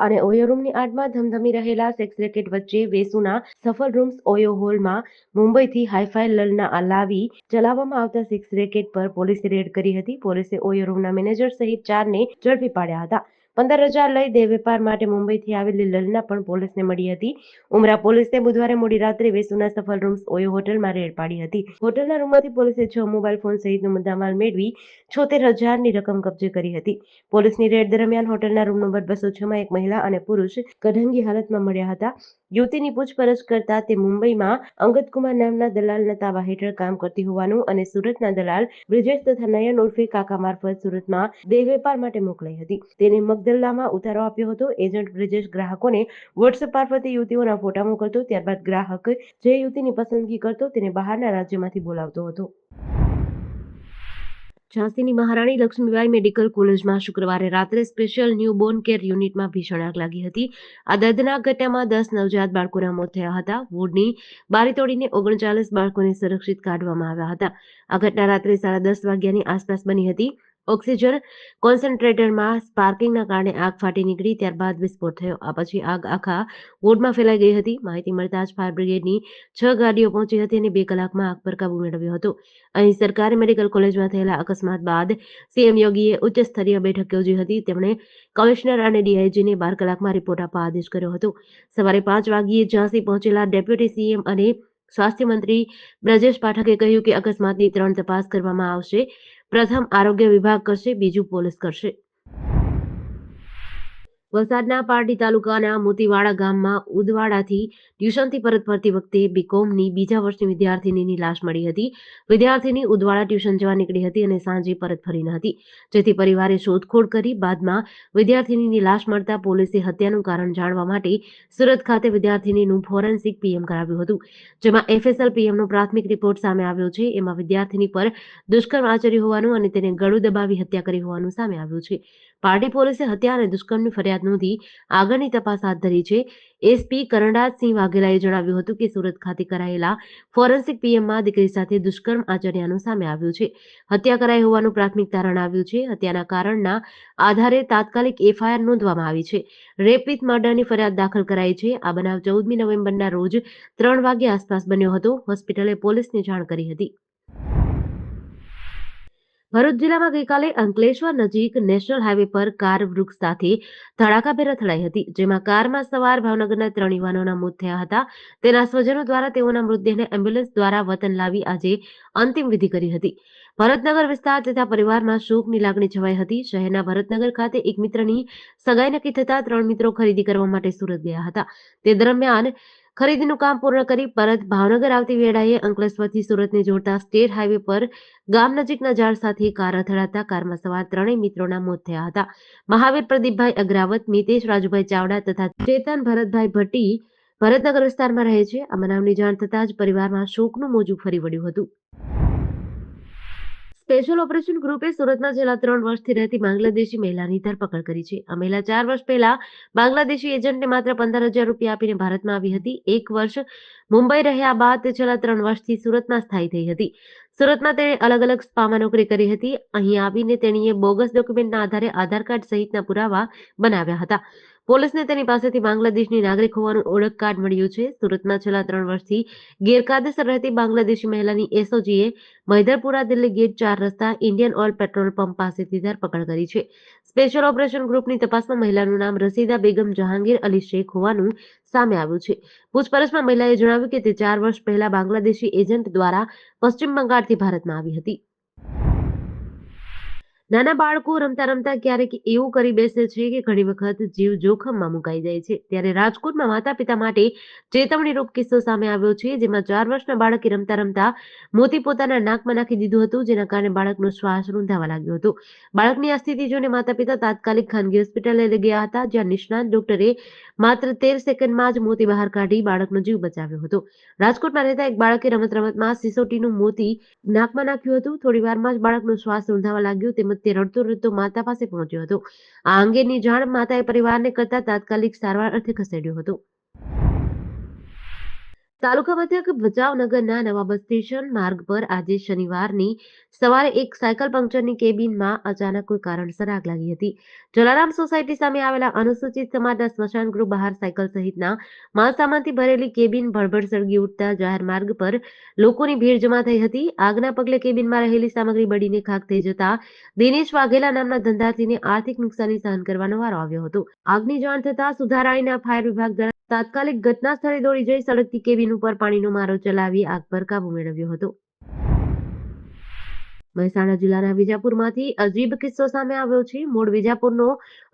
અને ઓયો રૂમની આડમાં ધમધમી રહેલા સેક્સ રેકેટ વચ્ચે વેસુના સફલ રૂમ્સ ઓયો હોલમાં મુંબઈથી હાઈફાઈ લલના લાવી ચલાવવામાં આવતા સેક્સ રેકેટ પર પોલીસે રેડ કરી હતી. પોલીસે ઓયો રૂમના મેનેજર સહિત 4ને ઝડપી પાડ્યા હતા. 15,000 લઈ દેહ વેપાર માટે મુંબઈથી આવેલી લલના પણ પોલીસને મળી હતી. ઉમરા પોલીસે બુધવારે મોડી રાત્રે વેસુના સફલ રૂમ્સ ઓયો હોટલમાં રેડ પાડી હતી. હોટલના રૂમમાંથી પોલીસે 6 મોબાઈલ ફોન સહિતનો મુદ્દામાલ મેળવી 76,000ની રકમ કબજે કરી હતી. પોલીસની રેડ દરમિયાન હોટલના રૂમ નંબર 206માં એક મહિલા અને પુરુષ કઢંગી હાલતમાં મળ્યા હતા. યુવતીની પૂછપરછ કરતા તે મુંબઈમાં અંગદકુમાર નામના દલાલના તાબા હેઠળ કામ કરતી હોવાનું અને સુરતના દલાલ બ્રિજેશ તથા નયન ઉર્ફે કાકા મારફત સુરતમાં દેહ વેપાર માટે મોકલાઈ હતી. તેને મગદલ્લામાં ઉતારો આપ્યો હતો. એજન્ટ બ્રિજેશ ગ્રાહકોને વોટ્સએપ મારફતે યુવતીઓના ફોટા મોકલતો, ત્યારબાદ ગ્રાહક જે યુવતીની પસંદગી કરતો તેને બહારના રાજ્યમાંથી બોલાવતો હતો. ઝાંસીની મહારાણી લક્ષ્મીબાઈ મેડિકલ કોલેજમાં શુક્રવારે રાત્રે સ્પેશિયલ ન્યૂબોર્ન કેર યુનિટમાં ભીષણ આગ લાગી હતી. આ દર્દનાક ઘટનામાં 10 નવજાત બાળકોના મોત થયા હતા. વોર્ડની બારી તોડીને 39 બાળકોને સુરક્ષિત કાઢવામાં આવ્યા હતા. આ ઘટના રાત્રે 10:30 વાગ્યાની આસપાસ બની હતી. ઓક્સિજન કોન્સન્ટ્રેટરમાં સ્પાર્કિંગના કારણે આગ ફાટી નીકળી, ત્યારબાદ વિસ્ફોટ થયો. આ પછી આગ આખા વોર્ડમાં ફેલાઈ ગઈ હતી. માહિતી મળતા જ ફાયર બ્રિગેડની 6 ગાડીઓ પહોંચી હતી અને 2 કલાકમાં આગ પર કાબુ મેળવ્યો હતો. અહીં સરકારી મેડિકલ કોલેજમાં થયેલા અકસ્માત બાદ સીએમ યોગીએ ઉચ્ચ સ્તરીય બેઠક યોજી હતી. તેમણે કમિશનર અને ડીઆઈજીને 12 કલાકમાં રિપોર્ટ આપવા આદેશ કર્યો હતો. સવારે 5 વાગ્યે ઝાંસી પહોંચેલા ડેપ્યુટી સીએમ અને સ્વાસ્થ્ય મંત્રી બ્રજેશ પાઠકે કહ્યું કે અકસ્માતની 3 તપાસ કરવામાં આવશે. પ્રથમ આરોગ્ય વિભાગ કરશે, બીજું પોલીસ કરશે. વલસાડના પારડી તાલુકાના મોતીવાડા ગામમાં ઉદવાડાથી ટ્યુશનથી પરત ફરતી વખતે બીકોમની બીજા વર્ષની વિદ્યાર્થીનીની લાશ મળી હતી. વિદ્યાર્થીની ઉદવાડા ટ્યુશન જવા નીકળી હતી અને સાંજે પરત ફરી ન હતી, જેથી પરિવારે શોધખોળ કરી. બાદમાં વિદ્યાર્થીનીની લાશ મળતા પોલીસે હત્યાનું કારણ જાણવા માટે સુરત ખાતે વિદ્યાર્થીનીનું ફોરેન્સિક પીએમ કરાવ્યું હતું, જેમાં એફએસએલ પીએમનો પ્રાથમિક રિપોર્ટ સામે આવ્યો છે. એમાં વિદ્યાર્થીની પર દુષ્કર્મ આચર્યું હોવાનું અને તેને ગળું દબાવી હત્યા કરી હોવાનું સામે આવ્યું છે. પારડી પોલીસે હત્યા અને દુષ્કર્મની ફરિયાદ નોંધી આગળની તપાસ હાથ ધરી છે. એસપી કરણરાજસિંહ વાઘેલાએ જણાવ્યું હતું કે સુરત ખાતે કરાયેલા ફોરેન્સિક પીએમમાં દીકરી સાથે દુષ્કર્મ આચર્યાનું સામે આવ્યું છે. હત્યા કરાઈ હોવાનું પ્રાથમિક તારણ આવ્યું છે. હત્યાના કારણના આધારે તાત્કાલિક એફઆઈઆર નોંધવામાં આવી છે. રેપ વિથ મર્ડરની ફરિયાદ દાખલ કરાઈ છે. આ બનાવ 14મી નવેમ્બરના રોજ 3 વાગ્યા આસપાસ બન્યો હતો. હોસ્પિટલે પોલીસને જાણ કરી હતી. ભરૂચ જિલ્લામાં ગઈકાલે અંકલેશ્વર નજીક નેશનલ હાઈવે પર કાર વૃક્ષ સાથે ધડાકાભેર અથડાઈ હતી, જેમાં કારમાં સવાર ભાવનગરના 3 યુવાનોના મોત થયા હતા. તેના સ્વજનો દ્વારા તેઓના મૃતદેહને એમ્બ્યુલન્સ દ્વારા વતન લાવી આજે અંતિમ વિધિ કરી હતી. ભરતનગર વિસ્તાર તથા પરિવારમાં શોકની લાગણી છવાઈ હતી. શહેરના ભરતનગર ખાતે એક મિત્રની સગાઈ નક્કી થતા 3 મિત્રો ખરીદી કરવા માટે સુરત ગયા હતા. તે દરમિયાન ખરીદીનું કામ પૂર્ણ કરી પરત ભાવનગર આવતી વેળાએ અંકલેશ્વરથી સુરતને જોડતા સ્ટેટ હાઈવે પર ગામ નજીકના ઝાડ સાથે કાર અથડાતા કારમાં સવાર 3 મિત્રોના મોત થયા હતા. મહાવીર પ્રદીપભાઈ અગ્રાવત, મિતેશ રાજુભાઈ ચાવડા તથા ચેતન ભરતભાઈ ભટ્ટી ભરતનગર વિસ્તારમાં રહે છે. આ બનાવની જાણ થતાં જ પરિવારમાં શોકનું મોજું ફરી વળ્યું હતું. સ્પેશિયલ ઓપરેશન ગ્રુપે સુરતમાં છેલ્લા 3 વર્ષથી રહેતી બાંગ્લાદેશી મહિલાની ધરપકડ કરી છે. આ મહિલા 4 વર્ષ પહેલા બાંગ્લાદેશી એજન્ટને માત્ર 15,000 રૂપિયા આપીને ભારતમાં આવી હતી. 1 વર્ષ મુંબઈ રહ્યા બાદ તે છેલ્લા 3 વર્ષથી સુરતમાં સ્થાયી થઈ હતી. સુરતમાં તેણે અલગ અલગ સ્પામાં નોકરી કરી હતી. અહીં આવીને તેણીએ બોગસ ડોક્યુમેન્ટના આધારે આધાર કાર્ડ સહિતના પુરાવા બનાવ્યા હતા. પોલીસને તેની પાસેથી બાંગ્લાદેશની નાગરિક હોવાનું ઓળખ કાર્ડ મળ્યું છે. સુરતમાં છેલ્લા 3 વર્ષથી ગેરકાયદેસર રહેતી બાંગ્લાદેશી મહિલાની એસઓજીએ મૈધરપુરા દિલ્હી ગેટ 4 રસ્તા ઇન્ડિયન ઓઇલ પેટ્રોલ પંપ પાસેથી ધરપકડ કરી છે. સ્પેશિયલ ઓપરેશન ગ્રુપની તપાસમાં મહિલાનું નામ રસીદા બેગમ જહાંગીર અલી શેખ હોવાનું સામે આવ્યું છે. પૂછપરછમાં મહિલાએ જણાવ્યું કે તે 4 વર્ષ પહેલા બાંગ્લાદેશી એજન્ટ દ્વારા પશ્ચિમ બંગાળથી ભારતમાં આવી હતી. નાના બાળકો રમતા રમતા ક્યારેક એવું કરી બેસે છે કે ઘણી વખત જીવ જોખમમાં મુકાઈ જાય છે. ત્યારે રાજકોટમાં માતા પિતા માટે ચેતવણીરૂપ કિસ્સો સામે આવ્યો છે, જેમાં 4 વર્ષના બાળકે રમતા રમતા મોતી પોતાના નાકમાં નાખી દીધું હતું, જેના કારણે બાળકનો શ્વાસ રૂંધાવા લાગ્યો હતો. બાળકની આ સ્થિતિ જોઈને માતા પિતા તાત્કાલિક ખાનગી હોસ્પિટલે લઈ ગયા હતા, જ્યાં નિષ્ણાત ડોક્ટરે માત્ર 13 સેકન્ડમાં જ મોતી બહાર કાઢી બાળકનો જીવ બચાવ્યો હતો. રાજકોટમાં રહેતા એક બાળકે રમતમાં સિસોટીનું મોતી નાકમાં નાખ્યું હતું. થોડીવારમાં જ બાળકનો શ્વાસ રૂંધાવા લાગ્યો તેમજ તે રડતો રડતો માતા પાસે પહોંચ્યો હતો. આ અંગેની જાણ માતાએ પરિવારને કરતા તાત્કાલિક સારવાર અર્થે ખસેડ્યો હતો. તાલુકા મથક ભચાઉ નગરના નવા બસ સ્ટેશન માર્ગ પર આજે શનિવારની સવારે એક સાયકલ પંક્ચરની કેબિનમાં અચાનક કોઈ કારણસર આગ લાગી હતી. જલારામ સોસાયટી સામે આવેલા અનુસૂચિત સમાજના સ્મશાન ગૃહ બહાર સાયકલ સહિતના માલસામાનથી ભરેલી કેબિન ભડભડ સળગી ઉઠતા જાહેર માર્ગ પર લોકોની ભીડ જમા થઈ હતી. આગના પગલે કેબિનમાં રહેલી સામગ્રી બળીને ખાખ થઈ જતા દિનેશ વાઘેલા નામના ધંધાર્થીને આર્થિક નુકસાની સહન કરવાનો વારો આવ્યો હતો. આગની જાણ થતાં સુધારાણીના ફાયર વિભાગ દ્વારા તાત્કાલિક ઘટના સ્થળે દોડી જઈ સળગતી કેબિન ઉપર પાણીનો મારો ચલાવી આગ પર કાબુ મેળવ્યો હતો. મહેસાણા જિલ્લાના વિજાપુરમાંથી અજીબ કિસ્સો સામે આવ્યો છે. મૂળ વિજાપુરનો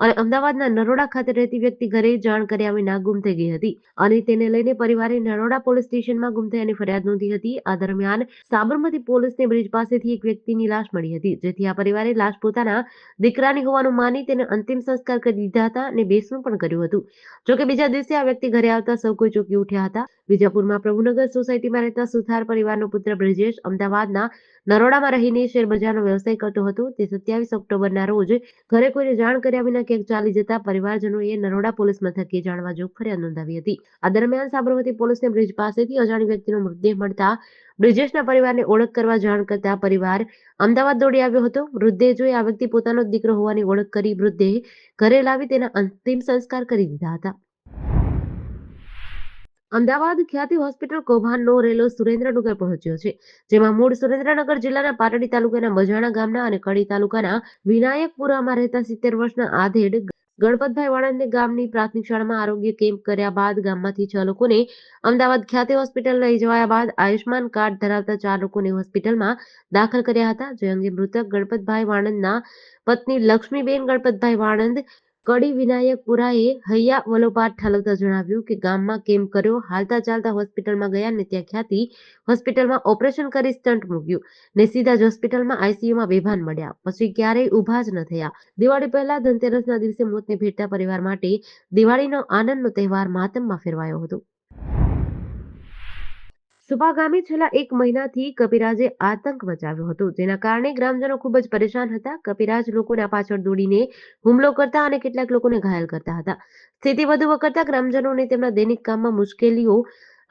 અને અમદાવાદના નરોડા ખાતે રહેતી વ્યક્તિ ઘરે જાણ કર્યા વિના ગુમ થઈ ગઈ હતી અને તેને લઈને પરિવારે નરોડા પોલીસ સ્ટેશનમાં ગુમ થયાની ફરિયાદ નોંધી હતી. આ દરમિયાન સાબરમતી પોલીસને બ્રિજ પાસેથી એક વ્યક્તિની લાશ મળી હતી, જેથી આ પરિવારે લાશ પોતાના દીકરાની હોવાનું માની તેને અંતિમ સંસ્કાર કરી દીધા હતા અને બેસણું પણ કર્યું હતું. જોકે બીજા દિવસે આ વ્યક્તિ ઘરે આવતા સૌ કોઈ ચોંકી ઉઠ્યા હતા. વિજાપુરમાં પ્રભુનગર સોસાયટીમાં રહેતા સુથાર પરિવારનો પુત્ર બ્રિજેશ અમદાવાદના નરોડામાં રહીને શેરબજારનો વ્યવસાય કરતો હતો. તે 27 ઓક્ટોબરના રોજ ઘરે કોઈને જાણ કર્યા વિના ક્યાંક ચાલી જતા પરિવારજનોએ નરોડા પોલીસ મથકે જાણવા જોગ ફરિયાદ નોંધાવી હતી. આ દરમિયાન સાબરમતી પોલીસને બ્રિજ પાસેથી અજાણી વ્યક્તિનો મૃતદેહ મળતા બ્રિજેશના પરિવારને ઓળખ કરવા જાણ કરતા પરિવાર અમદાવાદ દોડી આવ્યો હતો. મૃતદેહ જોઈ આ વ્યક્તિ પોતાનો જ દીકરો હોવાની ઓળખ કરી મૃતદેહ ઘરે લાવી તેના અંતિમ સંસ્કાર કરી દીધા હતા. અમદાવાદ ખ્યાતિ હોસ્પિટલ કૌભાંડનો રેલો સુરેન્દ્રનગર પહોંચ્યો છે, જેમાં મૂળ સુરેન્દ્રનગર જિલ્લાના પાટડી તાલુકાના મજાણા ગામના અને કડી તાલુકાના વિનાયકપુરામાં રહેતા 70 વર્ષના આધેડ ગણપતભાઈ વાળંદને ગામની પ્રાથમિક શાળામાં આરોગ્ય કેમ્પ કર્યા બાદ ગામમાંથી 6 લોકોને અમદાવાદ ખ્યાતિ હોસ્પિટલ લઈ જવાયા બાદ આયુષ્માન કાર્ડ ધરાવતા 4 લોકોને હોસ્પિટલમાં દાખલ કર્યા હતા. જે અંગે મૃતક ગણપતભાઈ વાળંદના પત્ની લક્ષ્મીબેન ગણપતભાઈ વાળંદ કડી વિનાયકપુરાએ હૈયા વલોપાટ ઠાલવતા જણાવ્યું કે ગામમાં કેમ્પ કર્યો, હાલતા ચાલતા હોસ્પિટલમાં ગયા ને ત્યાં ખ્યાતિ હોસ્પિટલમાં ઓપરેશન કરી સ્ટન્ટ મૂક્યું ને સીધા જ હોસ્પિટલમાં આઈસીયુમાં બેભાન મળ્યા. પછી ક્યારેય ઊભા જ ન થયા. દિવાળી પહેલા ધનતેરસના દિવસે મોતને ભેટતા પરિવાર માટે દિવાળીનો આનંદનો તહેવાર માતમમાં ફેરવાયો હતો. સુબા ગામે છેલ્લા 1 મહિનાથી કપિરાજે આતંક મચાવ્યો હતો, જેના કારણે ગ્રામજનો ખૂબ જ પરેશાન હતા. કપિરાજ લોકોના પાછળ દોડીને હુમલો કરતા અને કેટલાક લોકોને ઘાયલ કરતા હતા. સ્થિતિ વધુ વકરતા ગ્રામજનોને તેમના દૈનિક કામમાં મુશ્કેલીઓ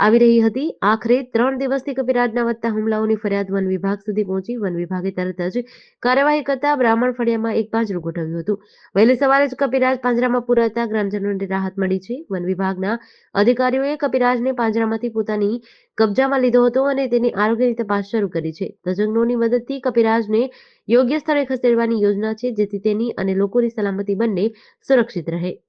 આવી રહી હતી. આખરે 3 દિવસથી કપિરાજના વધતા હુમલાઓની ફરિયાદ વન વિભાગ સુધી પહોંચી. વન વિભાગે તરત જ કાર્યવાહી કરતા બ્રાહ્મણ ફળિયામાં એક પાંજરું ગોઠવ્યું હતું. વહેલી સવારે જ કપિરાજ પાંજરામાં પુરાતા ગ્રામજનોને રાહત મળી છે. વન વિભાગના અધિકારીઓએ કપિરાજને પાંજરામાંથી પોતાની કબજામાં લીધો હતો અને તેની આરોગ્યની તપાસ શરૂ કરી છે. તજજ્ઞોની મદદથી કપિરાજને યોગ્ય સ્થળે ખસેડવાની યોજના છે, જેથી તેની અને લોકોની સલામતી બંને સુરક્ષિત રહે.